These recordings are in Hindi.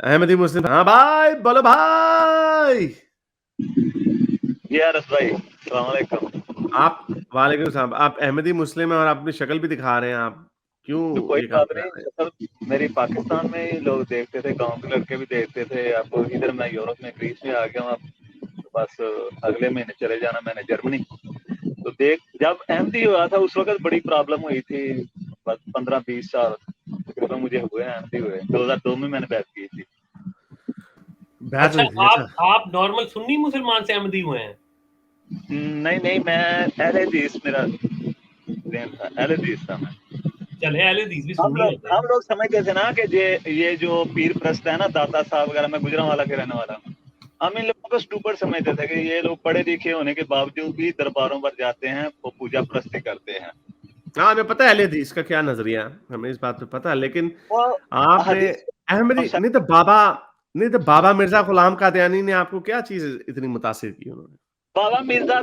अहमदी मुस्लिम। हाँ भाई, बोलो भाई। जी अरस भाई, अस्सलाम वालेकुम। आप, वालेकुम सलाम। आप अहमदी मुस्लिम है और अपनी शक्ल भी दिखा रहे हैं। आप क्यों तो कोई ये काम बात कर नहीं, रहे हैं? शक्ल मेरी पाकिस्तान में ही लोग देखते थे, गांव के लड़के भी देखते थे। अब इधर मैं यूरोप में, ग्रीस में आ गया हूँ। अब तो बस अगले महीने चले जाना मैंने जर्मनी। तो देख, जब अहमदी हुआ था उस वक्त बड़ी प्रॉब्लम हुई थी। बस 15-20 साल तकरीबन मुझे हुए हैं, अहमदी हुए 2002 में मैंने बैत की थी। बहस अच्छा, हुई थी, अच्छा। आप नॉर्मल सुन्नी मुसलमान से अहमदी हुए हैं? नहीं नहीं, मैं अहले हदीस, मेरा प्रेम था, अहले हदीस था मैं। चले, अहले हदीस भी हम सुन्नी लोग होते हम हैं। लोग समझते थे ना कि ये जो पीर प्रस्त है ना, दाता साहब वगैरह, मैं गुजरांवाला के रहने वाला हूँ। हम इन लोगों को स्टूपिड समझते थे कि ये लोग पढ़े लिखे होने के बावजूद भी दरबारों पर जाते हैं, वो पूजा प्रस्ती करते हैं। हाँ, हमें पता है अहले हदीस का क्या नजरिया है, हमें इस बात पे पता है। लेकिन वो आपने हदीस अहमदी नहीं तो बाबा मिर्जा गुलाम कादियानी ने आपको क्या चीज इतनी मुतासिर की उन्होंने? बाबा मिर्जा,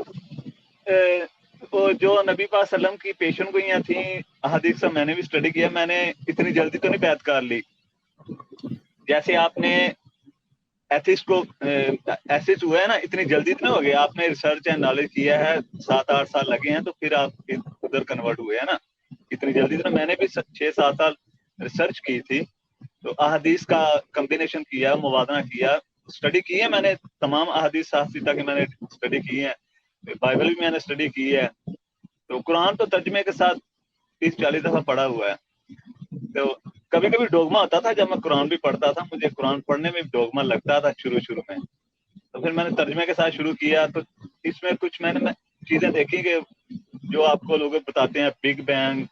वो जो नबी पाक सल्लम की पेशन गोइयां थी, हदीस से मैंने भी स्टडी किया। मैंने इतनी जल्दी तो नहीं बैत कर ली जैसे आपने एथिस्ट को एथिस्ट हुआ है ना, इतनी जल्दी तो नहीं हो गया। आपने रिसर्च एंड नॉलेज किया है, 7-8 साल लगे हैं, तो फिर आप उधर कन्वर्ट हुए हैं ना। इतनी जल्दी तो मैंने भी 6-7 साल रिसर्च की थी। तो अहादीस का कम्बिनेशन किया, मुवाजना किया, स्टडी की है मैंने। तमाम अहादीस साहसीता की मैंने स्टडी की है। बाइबल भी मैंने स्टडी की है। तो कुरान तो तर्जमे के साथ 30-40 दफा पढ़ा हुआ है। तो कभी कभी डोगमा होता था जब मैं कुरान भी पढ़ता था, मुझे कुरान पढ़ने में डोगमा लगता था शुरू शुरू में। तो फिर मैंने तर्जमे के साथ शुरू किया। तो इसमें कुछ मैंने चीजें देखी कि जो आपको लोग बताते हैं, बिग बैंग,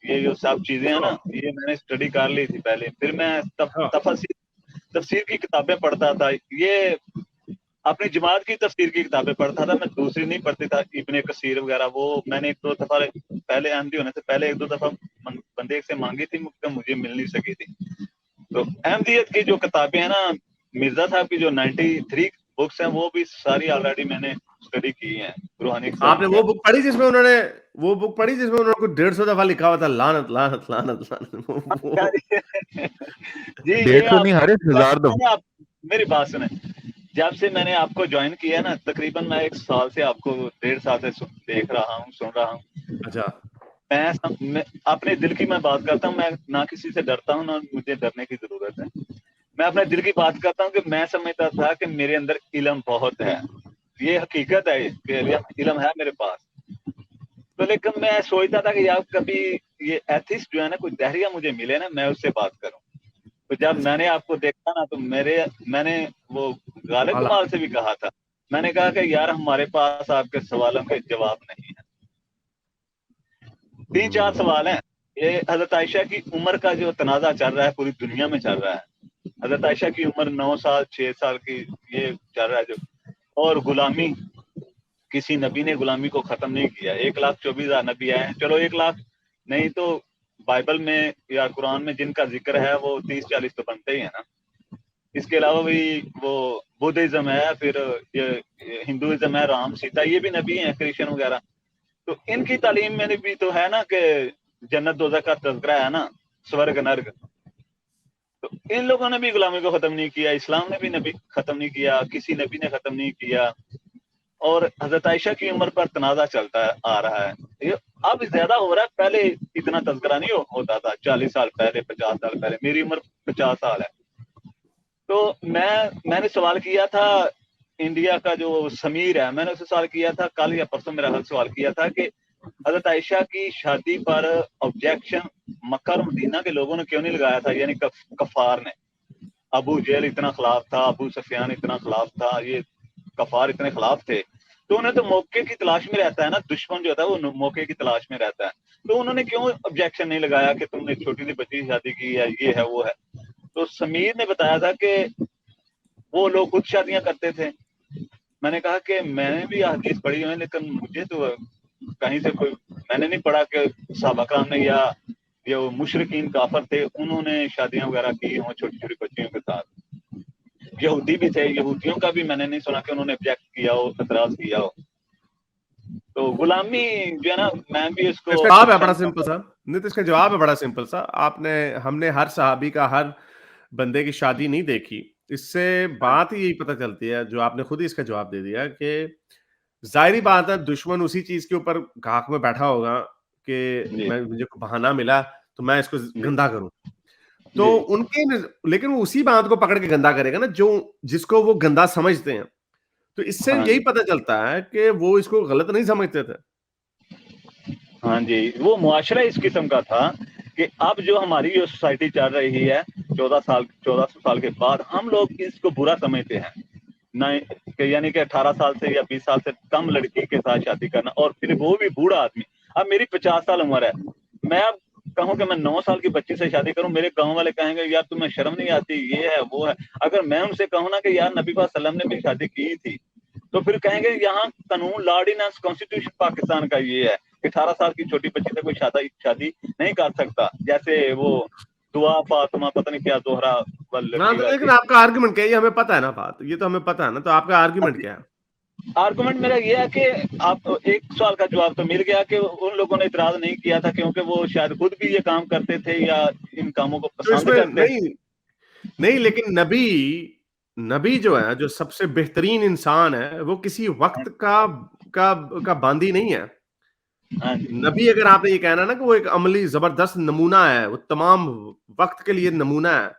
ये जो सब चीजें हैं ना, ये मैंने स्टडी कर ली थी पहले। फिर मैं हाँ। तफसीर की किताबें पढ़ता था। ये अपनी जमात की तफसीर की किताबें पढ़ता था मैं, दूसरी नहीं पढ़ती था। इब्ने कसीर वगैरह वो मैंने 1-2 दफा पहले अहमदी होने से पहले 1-2 दफा बंदे से मांगी थी, मुझे मिल नहीं सकी थी। तो अहमदियत की जो किताबें हैं ना, मिर्जा साहब की जो 93 बुक्स हैं, वो भी सारी ऑलरेडी मैंने स्टडी की हैं। रूहानी इकसान आपने का। वो बुक पढ़ी जिसमें उन्होंने कुछ 150 दफा लिखा हुआ था, लानत लानत लानत लानत। जी, ये 150 आप नहीं, हर एक जब 1000 दो। मैंने आप मेरी बात सुने, जब से मैंने आपको ज्वाइन किया ना, तकरीबन मैं 1 साल से आपको, 1.5 साल से देख रहा हूँ, सुन रहा हूँ। अच्छा। मैं अपने दिल की मैं बात करता हूँ। मैं ना किसी से डरता हूँ, ना मुझे डरने की जरूरत है। मैं अपने दिल की बात करता हूँ कि मैं समझता था कि मेरे अंदर इल्म बहुत है। ये हकीकत है कि इल्म है मेरे पास। तो लेकिन मैं सोचता था कि यार कभी ये एथिस्ट जो है ना, कोई दहरिया मुझे मिले ना, मैं उससे बात करूं। तो जब मैंने आपको देखा ना, तो मैंने वो गालिब अला कमाल से भी कहा था। मैंने कहा कि यार हमारे पास आपके सवालों के जवाब नहीं है। 3-4 सवाल हैं। ये हजरत आयशा की उम्र का जो तनाजा चल रहा है, पूरी दुनिया में चल रहा है। हजरत आयशा की उम्र 9 साल 6 साल की, ये चल रहा है जो। और गुलामी, किसी नबी ने गुलामी को खत्म नहीं किया। 1,24,000 नबी आए हैं, चलो 1 लाख नहीं तो बाइबल में या कुरान में जिनका जिक्र है वो 30-40 तो बनते ही है ना। इसके अलावा भी वो बुद्धिज्म है, फिर ये हिंदुइज्म है, राम सीता, ये भी नबी हैं, क्रिश्चियन वगैरह। तो इनकी तालीम में भी तो है ना कि जन्नत दोज़ख का तज़किरा है ना, स्वर्ग नर्क। तो इन लोगों ने भी गुलामी को खत्म नहीं किया, इस्लाम ने भी नबी खत्म नहीं किया, किसी नबी ने खत्म नहीं किया। और हजरत आयशा की उम्र पर तनाजा चलता आ रहा है। ये अब ज्यादा हो रहा है, पहले इतना तज़किरा नहीं होता था। 40 साल पहले, 50 साल पहले, मेरी उम्र 50 साल है। तो मैंने सवाल किया था, इंडिया का जो समीर है, मैंने उससे सवाल किया था, कल या परसों मेरा हल सवाल किया था कि हजरत आयशा की शादी पर ऑब्जेक्शन मक्का और मदीना के लोगों ने क्यों नहीं लगाया था, यानी कफार ने। अबू जेल इतना खिलाफ था, अबू सफियान इतना खिलाफ था, ये कफार इतने खिलाफ थे। तो उन्हें तो मौके की तलाश में रहता है ना, दुश्मन जो होता है वो मौके की तलाश में रहता है। तो उन्होंने क्यों ऑब्जेक्शन नहीं लगाया कि तुमने छोटी सी बच्ची की शादी की है, ये है वो है। तो समीर ने बताया था कि वो लोग खुद शादियां करते थे। मैंने कहा कि मैंने भी हदीस पढ़ी है, लेकिन मुझे तो कहीं से कोई, मैंने नहीं पढ़ा कि सहाबा कराम ने या ये मुशरिकीन काफर थे, उन्होंने शादियां वगैरह की हों छोटी छोटी बच्चियों के साथ। यहूदी भी थे, यहूदियों का भी मैंने नहीं सुना कि उन्होंने ऑब्जेक्ट किया हो, एतराज किया हो। तो गुलामी जो है ना, मैं भी इसको इसका जवाब है बड़ा क्वेश्चन सिंपल करता सा। नहीं तो इसका जवाब है बड़ा सिंपल सा। आपने हमने हर सहाबी का, हर बंदे की शादी नहीं देखी, इससे बात ही यही पता चलती है, जो आपने खुद ही इसका जवाब दे दिया कि ज़ाहिर-सी बात है दुश्मन उसी चीज़ के ऊपर घाक में बैठा होगा कि जी मुझे बहाना मिला तो मैं इसको जी गंदा करूँ। तो जी उनके लेकिन वो उसी बात को पकड़ के गंदा करेगा ना जो जिसको वो गंदा समझते हैं। तो इससे हाँ यही जी पता चलता है कि वो इसको गलत नहीं समझते थे। हाँ जी, वो मुआशरा इस किस्म का था कि अब जो हमारी जो सोसाइटी चल रही है 1400 साल के बाद हम लोग इसको बुरा समझते हैं। नहीं कि यानी कि 18 साल से या 20 साल से कम लड़की के साथ शादी करना और फिर वो भी बूढ़ा आदमी। अब मेरी 50 साल उम्र है, मैं अब कहूँ कि मैं 9 साल की बच्ची से शादी करूँ, मेरे गाँव वाले कहेंगे यार तुम्हें शर्म नहीं आती, ये है, वो है। अगर मैं उनसे कहूँ ना कि यार नबी पाक सल्लल्लाहु अलैहि वसल्लम ने भी शादी की थी, तो फिर कहेंगे यहाँ कानून लॉ ऑर्डिनेंस कॉन्स्टिट्यूशन पाकिस्तान का ये है कि 18 साल की छोटी बच्ची से कोई शादी नहीं कर सकता। जैसे वो दुआ फातिमा पता नहीं क्या दोहरा हाँ, लड़की तो का लेकिन थी। आपका आर्गुमेंट क्या है? ये हमें पता है ना बात, ये तो हमें पता है ना, तो आपका आर्गुमेंट क्या है? आर्गुमेंट मेरा ये है कि आप एक सवाल का जवाब तो मिल गया कि उन लोगों ने इतराज नहीं किया था क्योंकि वो शायद खुद भी ये काम करते थे या इन कामों को तो पसंद इसमें करते थे। नहीं, नहीं लेकिन नबी नबी जो है, जो सबसे बेहतरीन इंसान है, वो किसी वक़्त का बांदी नहीं है। हाँ जी नबी अगर आपने ये कहना ना कि वो एक अमली ज़बरदस्त नमूना है, वो तमाम वक़्त के लिए नमूना है,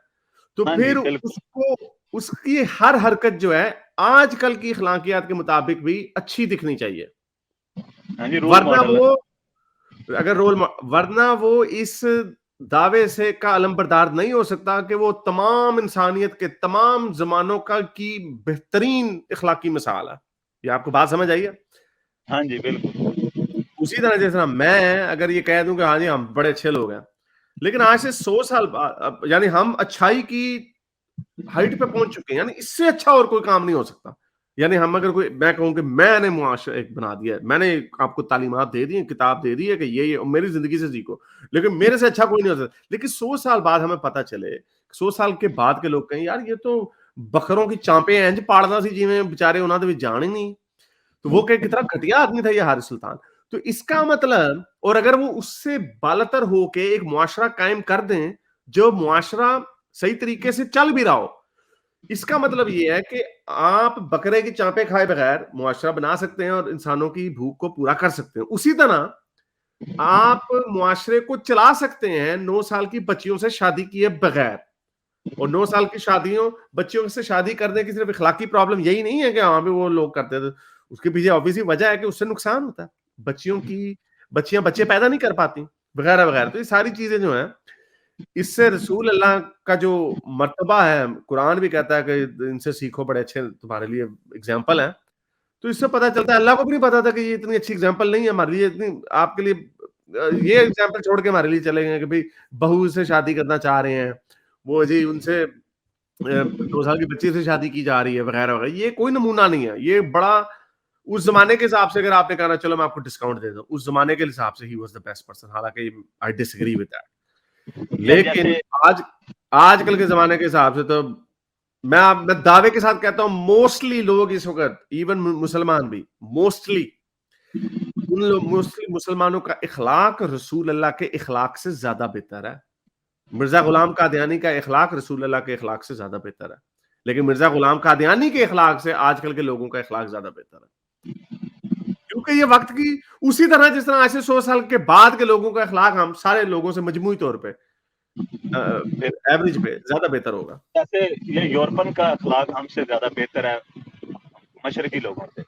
तो हाँ जी फिर बिल्कुल। उसको उसकी हर हरकत जो है, आजकल की अखलाकियात के मुताबिक भी अच्छी दिखनी चाहिए। हाँ जी रोल वरना मॉडल है। वो अगर वरना वो इस दावे से का अलमबरदार नहीं हो सकता कि वो तमाम इंसानियत के तमाम ज़मानों का की बेहतरीन इखलाकी मिसाल है। ये आपको बात समझ आई है? हाँ जी बिल्कुल। उसी तरह जैसे ना मैं अगर ये कह दूं कि हाँ जी हम बड़े अच्छे लोग हैं, लेकिन आज से 100 साल बाद यानी हम अच्छाई की हाइट पे पहुंच चुके हैं, यानी इससे अच्छा और कोई काम नहीं हो सकता। यानी हम अगर कोई मैं कहूं कि मैंने मुआशरा एक बना दिया है, मैंने आपको तालीमात दे दी है, किताब दे दी है कि ये और मेरी जिंदगी से सीखो, लेकिन मेरे से अच्छा कोई नहीं हो सकता। लेकिन 100 साल बाद हमें पता चले, 100 साल के बाद के लोग कहें यार ये तो बकरों की चांपे हैं जी पाड़दा सी जिवें बेचारे उन्होंने भी जान ही नहीं। तो वो कहे कितना घटिया आदमी था ये हारिस सुल्तान। तो इसका मतलब और अगर वो उससे बालतर होके एक मुआशरा कायम कर दें, जो मुआशरा सही तरीके से चल भी रहा हो, इसका मतलब ये है कि आप बकरे की चांपे खाए बगैर मुआशरा बना सकते हैं और इंसानों की भूख को पूरा कर सकते हैं। उसी तरह आप मुआशरे को चला सकते हैं 9 साल की बच्चियों से शादी किए बगैर। और 9 साल की शादियों बच्चियों से शादी करने की सिर्फ इखलाकी प्रॉब्लम यही नहीं है कि हाँ भी वो लोग करते थे। उसके पीछे ऑब्वियसली वजह है कि उससे नुकसान होता है। बच्चियां बच्चे पैदा नहीं कर पाती, वगैरह वगैरह। तो ये सारी चीजें जो हैं, इससे रसूल अल्लाह का जो मर्तबा है, कुरान भी कहता है कि इनसे सीखो, बड़े अच्छे तुम्हारे लिए एग्जाम्पल है। तो इससे पता चलता है अल्लाह को भी नहीं पता था कि ये इतनी अच्छी एग्जाम्पल नहीं है हमारे लिए, इतनी आपके लिए ये एग्जाम्पल छोड़ के हमारे लिए चले गए कि भाई बहू से शादी करना चाह रहे हैं, वो जी उनसे 2 साल की बच्ची से शादी की जा रही है वगैरह वगैरह। ये कोई नमूना नहीं है, ये बड़ा उस जमाने के हिसाब से अगर आपने कहा ना चलो मैं आपको डिस्काउंट दे दूं, उस जमाने के हिसाब से he was the best person. हालांकि आई डिसएग्री विद दैट, या लेकिन जैसे आज आजकल के जमाने के हिसाब से तो मैं दावे के साथ कहता हूं मोस्टली लोग इस वक्त, इवन मुसलमान भी मोस्टली उन लोग मोस्टली मुसलमानों का इखलाक रसूल अल्लाह के इखलाक से ज्यादा बेहतर है। मिर्जा गुलाम कादियानी का इखलाक रसूल अल्लाह के इखलाक से ज्यादा बेहतर है, लेकिन मिर्जा गुलाम कादियानी के इखलाक से आजकल के लोगों का इखलाक ज्यादा बेहतर है, क्योंकि ये वक्त की उसी तरह जिस तरह आज से 100 साल के बाद के लोगों का इखलाक हम सारे लोगों से मजमूई तौर पे एवरेज पे ज्यादा बेहतर होगा। जैसे ये यूरोपन का अखलाक हमसे ज्यादा बेहतर है मशरकी लोगों से।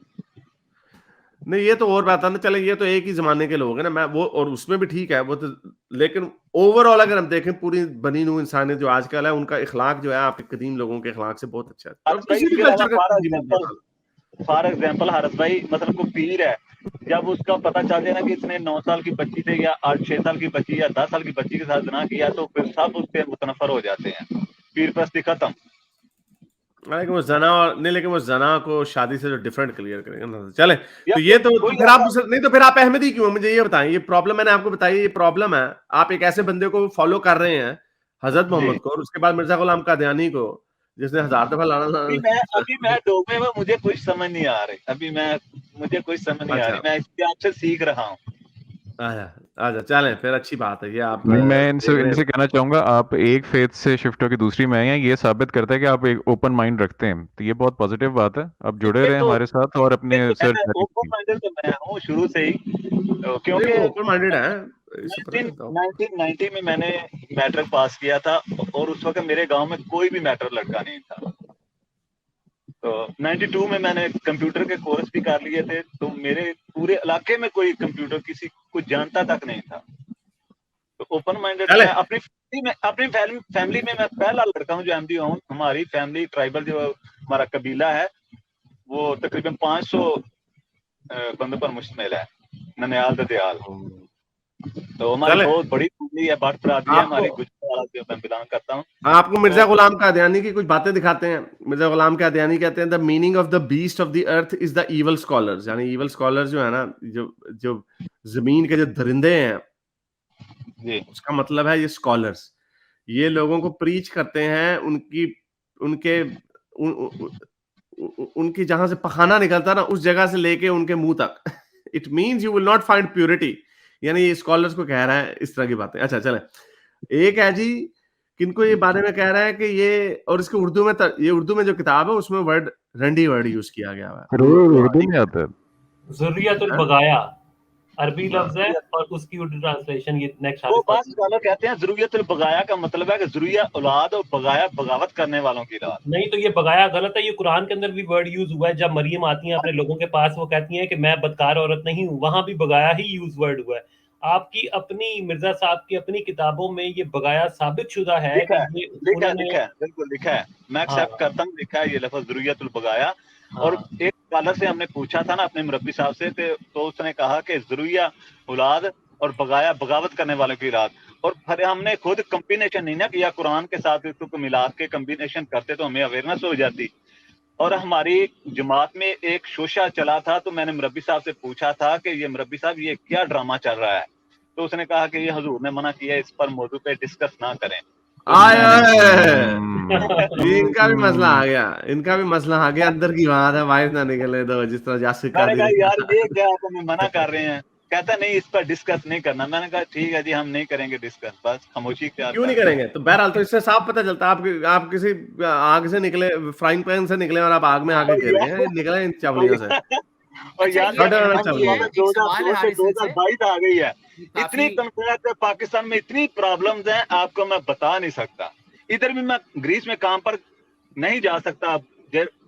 नहीं ये तो और बात है ना, चले ये तो एक ही जमाने के लोग हैं ना, मैं वो और उसमें भी ठीक है वो तो, लेकिन ओवरऑल अगर हम देखें पूरी बनी नूं इंसानियत जो आजकल है, उनका इखलाक जो है आपके कदीम लोगों के इखलाक से बहुत अच्छा है, और हारिस भाई किसी भी इसके अलावा कल्चर का फॉर एग्जाम्पल हारिस भाई मतलब कोई पीर है, जब उसका पता चल जाए ना कि इसने 9 साल की बच्ची से या 6 साल की बच्ची या 10 साल की बच्ची के साथ गुनाह किया तो फिर सब उससे मुतनफर हो जाते हैं, पीर परस्ती खत्म। लेकिन वो जना और नहीं, लेकिन वो जना को शादी से जो डिफरेंट क्लियर करेंगे ना, चले या तो ये तो कोई फिर आप ऐसा नहीं तो फिर आप अहमदी क्यों हैं? मुझे ये बताएं, ये प्रॉब्लम मैंने आपको बताई, ये प्रॉब्लम है आप एक ऐसे बंदे को फॉलो कर रहे हैं हजरत जी मोहम्मद को, और उसके बाद मिर्जा गुलाम कादियानी को जिसने 1000 दफा अभी मैं डोबे में मुझे कुछ समझ नहीं आ रही, अभी मैं मुझे कुछ समझ नहीं आ अच्छा रही, मैं इससे आपसे सीख रहा हूँ। आजा चलें, फिर अच्छी बात है ये आप मैं इनसे देख रहे इनसे हैं। कहना चाहूंगा, आप एक फेथ से शिफ्ट होकर दूसरी में आए हैं, ये साबित करता है कि आप एक ओपन माइंड रखते हैं, तो ये बहुत पॉजिटिव बात है। आप जुड़े ये रहे तो हमारे साथ और अपने सर्च मैं जारी ओपन रखिए। माइंडेड तो मैं हूँ शुरू से ही, नहीं, क्योंकि वो ओपन माइंडेड है, इससे पता चलता है। 1990 में मैंने मैट्रिक पास किया था और उस वक्त मेरे गांव में कोई भी मैट्रिक लड़का नहीं था। तो 92 में मैंने कंप्यूटर के कोर्स भी कर लिए थे, तो मेरे पूरे इलाके में कोई कंप्यूटर किसी को जानता तक नहीं था। तो ओपन माइंडेड चले मैं अपनी फैमिली में मैं पहला लड़का हूँ जो एमडी हूँ। हमारी फैमिली ट्राइबल जो हमारा कबीला है वो तकरीबन 500 बंदों पर मुश्तमिल है, ननियाल ददयाल। तो हमारी चले बहुत बड़ी फैमिली है, बाट बरादरी है हमारी, आपको गुजरात से मैं बिलोंग करता हूँ। आपको मिर्जा तो गुलाम कादियानी की कुछ बातें दिखाते हैं। मिर्जा गुलाम कादियानी कहते हैं the meaning of the beast of the earth is the evil scholars, यानी इवल स्कॉलर्स जो है ना, जो जो जमीन के जो दरिंदे हैं, जी उसका मतलब है ये स्कॉलर्स। ये लोगों को प्रीच करते हैं, उनकी उनके उन, उ, उनकी जहां से पखाना निकलता ना, उस जगह से लेके उनके मुंह तक। It means you will not find purity, यानी ये स्कॉलर्स को कह रहा है इस तरह की बातें। अच्छा चले, एक है जी किनको ये बारे में कह रहा है कि ये, और इसके उर्दू में ये उर्दू में जो किताब है उसमें वर्ड रंडी वर्ड यूज किया गया है। उर्दू में आता है। ज़ुर्रियतुल बगाया अरबी हाँ। लफ्ज है और उसकी उर्दू ट्रांसलेशन ये नेक्स्ट वो बात हारिस वालों कहते हैं ज़ुर्रियतुल बगाया का मतलब है कि ज़ुर्रिया औलाद और बगाया बगावत करने वालों की औलाद। नहीं, तो ये बगाया गलत है। ये कुरान के अंदर भी वर्ड यूज हुआ है। जब मरियम आती हैं अपने लोगों के पास, वो कहती हैं कि मैं बदकार औरत नहीं हूँ, वहां भी बगाया ही यूज वर्ड हुआ है। आपकी अपनी मिर्जा साहब की अपनी किताबों में ये बगाया साबित शुदा है लिखा कि है, ये लिखा है, उन्होंने लिखा है, बिल्कुल लिखा है, मैं हाँ एक्सेप्ट करता हूँ, लिखा है ये लफ्ज़ ज़ुर्रियतुल बगाया। और हाँ एक स्कॉलर से हमने पूछा था ना अपने मुरब्बी साहब से, तो उसने कहा कि ज़ुर्रिया औलाद और बगाया बगावत करने वालों की औलाद। और फिर हमने खुद कम्बिनेशन नहीं ना किया कुरान के साथ, इसको मिला के कम्बिनेशन करते तो हमें अवेयरनेस हो जाती। और हमारी जमात में एक शोशा चला था, तो मैंने मुरब्बी साहब से पूछा था कि ये मुरब्बी साहब ये क्या ड्रामा चल रहा है, तो उसने कहा कि ये हुजूर ने मना किया इस पर मौजू पे डिस्कस ना करें। तो ये इनका भी मसला आ गया, इनका भी मसला आ गया, अंदर की बात है, बाहर ना निकले दो, जिस तरह जासिर मैंने कादिर कहा ने यार कहा। ये क्या आप हमें मना कर रहे हैं, कहता नहीं इस पर डिस्कस नहीं करना। मैंने कहा ठीक है जी, हम नहीं करेंगे डिस्कस, बस खामोशी इख्तियार क्यों नहीं कर। करेंगे? तो बहरहाल तो इससे साफ पता चलता है आप किसी आग से निकले, फ्राइंग पैन से निकले और आप आग में आके गिर गए, निकले इन चावलियों से। और अच्छा, याद ये हट रखना चल कि रही ये है। एक सवाल है 2002 से हारिस से 2022 आ गई है, इतनी काफी कन्फ्लिक्ट है पाकिस्तान में, इतनी प्रॉब्लम्स हैं आपको मैं बता नहीं सकता। इधर भी मैं ग्रीस में काम पर नहीं जा सकता।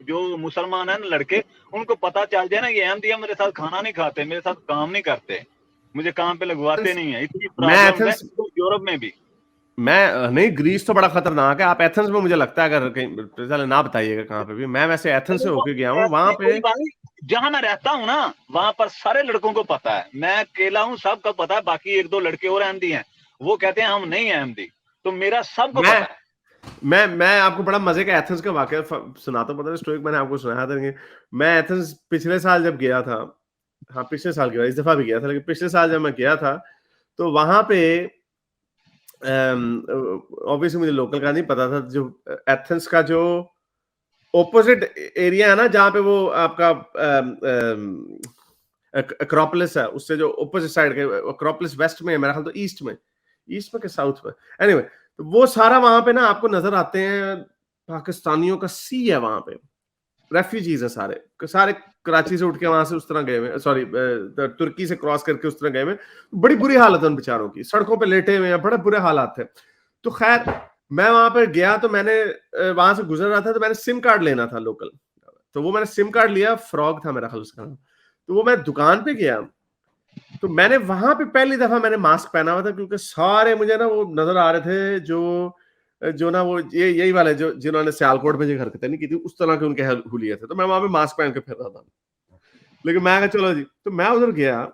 जो मुसलमान है ना लड़के, उनको पता चल जाए ना ये अहमदिया मेरे साथ खाना नहीं खाते, मेरे साथ काम नहीं करते, मुझे काम पे लगवाते नहीं है, इतनी मैं प्रॉब्लम्स है एथेंस यूरोप में भी। मैं नहीं, ग्रीस तो बड़ा खतरनाक है। आप एथेंस में, मुझे लगता है, अगर कहीं चले ना बताइएगा कहाँ पे भी, मैं वैसे एथेंस से होके गया हूँ वहां पे। कोई बात नहीं, जहां मैं रहता हूँ ना वहां पर सारे लड़कों को पता है, मैं अकेला हूँ, सबको पता है। बाकी एक दो लड़के और अहमदी हैं, वो कहते हैं हम नहीं अहमदी, तो मेरा सबको मैं पता है। मैं आपको बड़ा मजे का एथेंस का वाकया सुनाता हूँ, पता है स्टोरी मैंने आपको सुनाया था। मैं एथेंस पिछले साल जब गया था, हाँ पिछले साल गया, इस दफा भी गया था, लेकिन पिछले साल जब मैं गया था तो वहां पे ऑब्वियसली मुझे लोकल का नहीं पता था। जो एथेंस का जो ओपोजिट एरिया है ना, जहाँ पे वो आपका एक्रोपोलिस है, उससे जो ओपोजिट साइड के, एक्रोपोलिस वेस्ट में है मेरा ख्याल, तो ईस्ट में के साउथ में, एनीवे तो वो सारा वहां पे ना आपको नजर आते हैं, पाकिस्तानियों का सी है वहां पे, रेफ्यूजीज है सारे सारे, कराची से उठ के वहां से उस तरह गए हुए, सॉरी तुर्की से क्रॉस करके उस तरह गए हुए। बड़ी बुरी हालत है उन बेचारों की, सड़कों पे लेटे हुए हैं, बड़े बुरे हालात थे। तो खैर मैं वहां पर गया, तो मैंने वहां से गुजर रहा था, तो मैंने सिम कार्ड लेना था लोकल, तो वो मैंने सिम कार्ड लिया, फ्रॉग था मेरा ख्याल उसका नाम। तो वो मैं दुकान पे गया, तो मैंने वहां पे पहली दफा मैंने मास्क पहना हुआ था, क्योंकि सारे मुझे ना वो नजर आ रहे थे जो ना वो ये यही वाले जो जिन्होंने सियालकोट में जो हरकतें नहीं की थी, उस तरह के उनके हुलिये थे। तो मैं वहां पे मास्क पहन के फिर रहा था, लेकिन मैं कहा चलो जी, तो मैं उधर गया,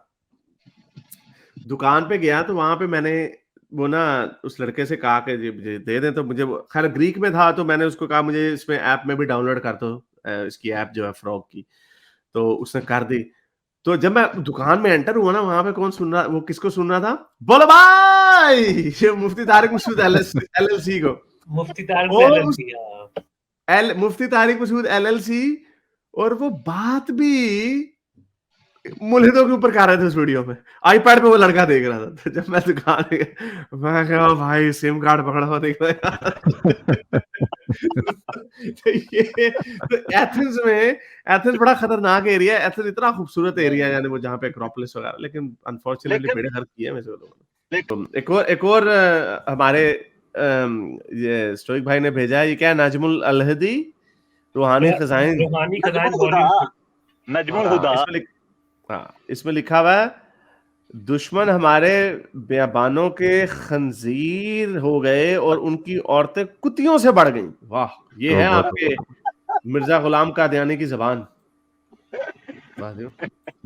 दुकान पे गया, तो वहां पे मैंने वो ना उस लड़के से कहा कि जी मुझे दे दें। तो मुझे खैर ग्रीक में था, तो मैंने उसको कहा मुझे इसमें ऐप में भी डाउनलोड कर दो, इसकी ऐप जो है फ्रॉग की, तो उसने कर दी। तो जब मैं दुकान में एंटर हुआ ना, वहां पे कौन सुन रहा, वो किसको सुन रहा था, बोलो भाई, ये मुफ्ती तारिक मसूद एलएलसी को, मुफ्ती तारिक और उस एलएलसी। हाँ मुफ्ती तारिक मसूद एलएलसी, और वो बात भी मुल्हिदों के ऊपर कर रहे थे उस वीडियो में, आईपैड पे वो लड़का देख रहा था। तो जब मैं दुकान गया, मैं कहा भाई सिम कार्ड पकड़ा हुआ देख रहा है। तो ये तो एथेंस बड़ा खतरनाक एरिया है। एथेंस इतना खूबसूरत एरिया है, यानी वो जहाँ पे एक्रोपोलिस वगैरह, लेकिन अनफॉर्चुनेटली लेकिन बेड़े गर्क किए वैसे लोगों ने। लेकिन तो एक और हमारे ये स्टोइक भाई ने भेजा है, ये क्या है, नाजमुल अलहदी रूहानी खजाइन। रूहानी खजाइन नजमुल हुदा, वॉल्यूम नजमुल हाँ, हुदा। इसमें लिखा हुआ है, दुश्मन हमारे बेबानों के खंजीर हो गए और उनकी औरतें कुतियों से बढ़ गईं। वाह, ये है आपके मिर्जा गुलाम कादियानी की जबान। वाह जी।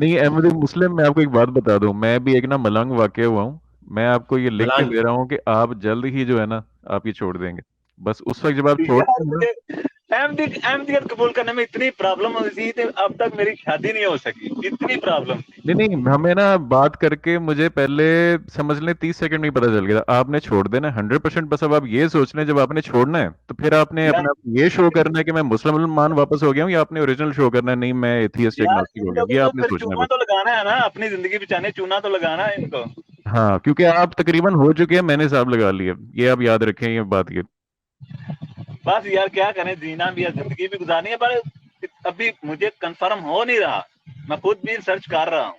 नहीं अहमदी मुस्लिम, मैं आपको एक बात बता दूं, मैं भी एक ना मलंग वाकया हुआ हूँ। मैं आपको ये लिख के मलंग दे रहा हूँ कि आप जल्द ही जो है ना, आप ये छोड़ देंगे। बस उस वक्त जब आप छोड़ यार देंगे ना, मुझे अहमदियत कबूल करने में इतनी प्रॉब्लम हुई थी, अब तक मेरी शादी नहीं हो सकी, इतनी प्रॉब्लम थी। नहीं हमें ना बात करके मुझे पहले समझ लें 30 सेकंड में ही पता चल गया था आपने छोड़ देना 100%। बस अब आप ये सोच लें, जब आपने छोड़ना है तो फिर आपने यार अपना ये शो करना है कि मैं मुसलमान वापस हो गया हूँ, या आपने ओरिजिनल शो करना है नहीं मैं एथियस्ट यार एग्नोस्टिक इन हो गया हूँ, लोगों ये को आपने फिर सोचना है चूना बस। तो लगाना है ना, अपनी जिंदगी बचाने चूना तो लगाना है इनको। हाँ, क्योंकि आप तकरीबन हो चुके हैं, मैंने हिसाब लगा लिया, ये आप याद रखें ये बात। ये बस यार क्या करें, जीना भी है, जिंदगी भी गुजारनी है, पर अभी मुझे कंफर्म हो नहीं रहा। मैं खुद भी सर्च कर रहा हूँ,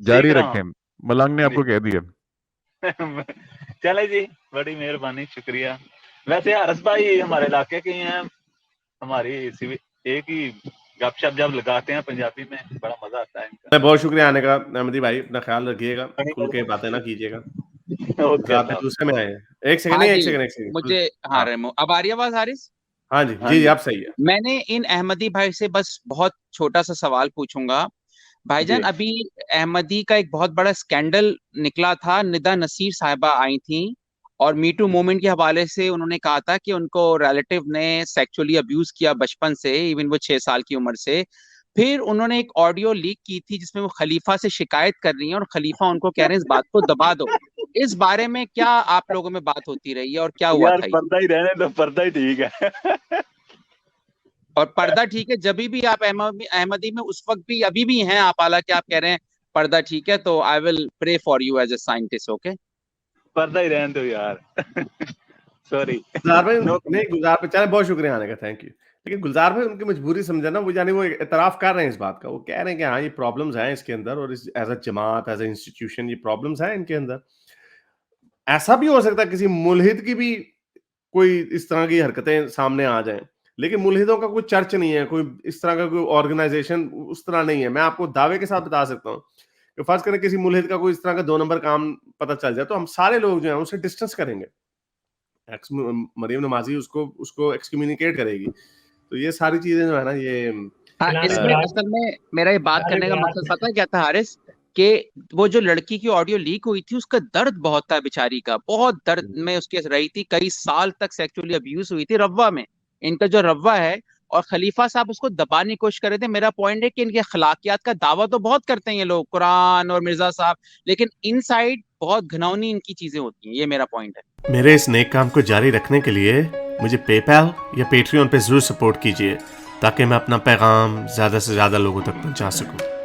जारी सीख रहा रखें, मलंग ने आपको कह दिया। हूँ। चले जी, बड़ी मेहरबानी, शुक्रिया। वैसे हरस भाई हमारे इलाके के ही हैं, हमारी एक ही गपशप जब लगाते हैं पंजाबी में, बड़ा मजा आता है इनका। बहुत शुक्रिया आने का अहमदी भाई, अपना ख्याल रखिएगा, खुल के बातें ना कीजिएगा। ओके, गुलजार भाई अल्लाह। दूसरे में आए हैं, एक सेकंड, हाँ नहीं एक जी, सेकंड, एक सेकंड। मुझे हाँ हाँ रेमो, अब आ रही है आवाज हारिस? हाँ जी हाँ जी जी। आप सही है मैंने इन अहमदी भाई से बस बहुत छोटा सा सवाल पूछूंगा। भाईजान, जी। अभी अहमदी का एक बहुत बड़ा स्कैंडल निकला था, निदा नसीर साहिबा आई थी और मी टू मूवमेंट के हवाले से उन्होंने कहा था कि उनको रिलेटिव ने सेक्सुअली अब्यूज किया बचपन से, इवन वो 6 साल की उम्र से। फिर उन्होंने एक ऑडियो लीक की थी जिसमें वो खलीफा से शिकायत कर रही हैं और खलीफा उनको कह रहे हैं इस बात को दबा दो। इस बारे में क्या आप लोगों में बात होती रही है और क्या हुआ यार था ये? पर्दा ही रहने दो, पर्दा ही ठीक है। और पर्दा ठीक है, जब भी आप अहमदी में उस वक्त भी अभी भी हैं आप, हालांकि आप कह रहे हैं पर्दा ठीक है, तो I will pray for you as a scientist. Okay, पर्दा ही रहने दो यार। सॉरी। गुलजार भाई नहीं, गुलजार भाई चले, बहुत शुक्रिया आने का, थैंक यू। लेकिन गुलजार भाई उनकी मजबूरी समझा ना, वो यानी वो इतराफ कर रहे हैं इस बात का, वो कह रहे हैं कि हाँ ये प्रॉब्लम्स हैं इसके अंदर, और इस एज अ जमात एज अ इंस्टीट्यूशन ये प्रॉब्लम्स हैं इनके अंदर। ऐसा भी हो सकता है किसी मुल्हिद की भी कोई इस तरह की हरकतें सामने आ जाएं, लेकिन मुल्हिदों का कोई चर्च नहीं है, कोई इस तरह का कोई ऑर्गेनाइजेशन उस तरह नहीं है। मैं आपको दावे के साथ बता सकता हूँ कि फर्ज करें किसी मुल्हिद का कोई इस तरह का 2 नंबर काम पता चल जाए, तो हम सारे लोग जो हैं उसे डिस्टेंस करेंगे, मरियम नमाजी उसको उसको एक्सकम्युनिकेट करेगी। तो ये सारी चीजें जो है ना, ये हाँ, फिलहाल इसमें बयान असल में मेरा ये बात करने का मकसद पता है क्या था हारिस, कि वो जो लड़की की ऑडियो लीक हुई थी उसका दर्द बहुत था बेचारी का, बहुत दर्द में उसके रही थी, कई साल तक सेक्सुअली अब्यूज हुई थी रव्वा में, इनका जो रव्वा है, और खलीफा साहब उसको दबाने की कोशिश कर रहे थे। मेरा पॉइंट है कि इनके अखलाकियात का दावा तो बहुत करते हैं ये लोग, कुरान और मिर्जा साहब, लेकिन इनसाइड बहुत घिनौनी इनकी चीजें होती हैं, ये मेरा पॉइंट है। मेरे इस नेक काम को जारी रखने के लिए मुझे पेपैल या पेट्रियन पे जरूर सपोर्ट कीजिए, ताकि मैं अपना पैगाम ज्यादा से ज्यादा लोगों तक पहुंचा सकूं।